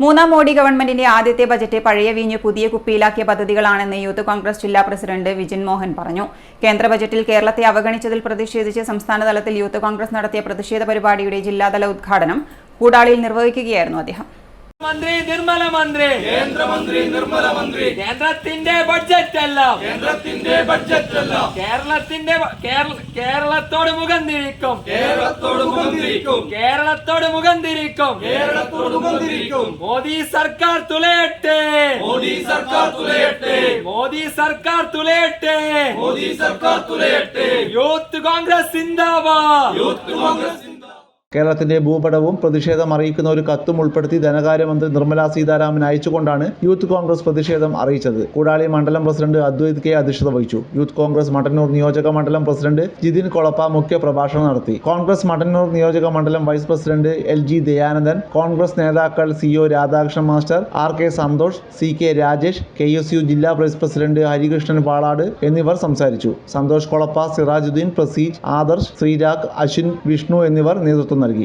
മൂന്നാം മോഡി ഗവൺമെന്റിന്റെ ആദ്യത്തെ ബജറ്റ് പഴയ വീഞ്ഞ് പുതിയ കുപ്പിയിലാക്കിയ പദ്ധതികളാണെന്ന് യൂത്ത് കോൺഗ്രസ് ജില്ലാ പ്രസിഡന്റ് വിജിൻ മോഹൻ പറഞ്ഞു. കേന്ദ്ര ബജറ്റിൽ കേരളത്തെ അവഗണിച്ചതിൽ പ്രതിഷേധിച്ച് സംസ്ഥാനതലത്തിൽ യൂത്ത് കോൺഗ്രസ് നടത്തിയ പ്രതിഷേധ പരിപാടിയുടെ ജില്ലാതല ഉദ്ഘാടനം കൂടാളിയിൽ നിർവഹിക്കുകയായിരുന്നു അദ്ദേഹം. മന്ത്രി നിർമ്മല മന്ത്രി കേന്ദ്രമന്ത്രി നിർമ്മല മന്ത്രി കേന്ദ്രത്തിന്റെ ബഡ്ജറ്റ് അല്ല കേരളത്തോട് മുഖം തിരിക്കും മോദി സർക്കാർ തുലയട്ടെ യൂത്ത് കോൺഗ്രസ് സിന്ദാബാദ്. കേരളത്തിന്റെ ഭൂപടവും പ്രതിഷേധം അറിയിക്കുന്ന ഒരു കത്തും ഉൾപ്പെടുത്തി ധനകാര്യമന്ത്രി നിർമ്മല സീതാരാമൻ അയച്ചുകൊണ്ടാണ് യൂത്ത് കോൺഗ്രസ് പ്രതിഷേധം അറിയിച്ചത്. കൂടാളി മണ്ഡലം പ്രസിഡന്റ് അദ്വൈത് കെ അധ്യക്ഷത വഹിച്ചു. യൂത്ത് കോൺഗ്രസ് മട്ടന്നൂർ നിയോജക മണ്ഡലം പ്രസിഡന്റ് ജിതിൻ കൊളപ്പ മുഖ്യ പ്രഭാഷണം നടത്തി. കോൺഗ്രസ് മട്ടന്നൂർ നിയോജക മണ്ഡലം vice president LG Dayanandan, Congress നേതാക്കൾ CO Radhakrishnan master, RK Santhosh, CK Rajesh, KSU ജില്ലാ വൈസ് പ്രസിഡന്റ് ഹരികൃഷ്ണൻ പാളാട് എന്നിവർ സംസാരിച്ചു. സന്തോഷ് കൊളപ്പ, സിറാജുദ്ദീൻ, പ്രസീജ്, ആദർശ്, ശ്രീരാഗ്, അശ്വിൻ, വിഷ്ണു എന്നിവർ നേതൃത്വം നൽകി.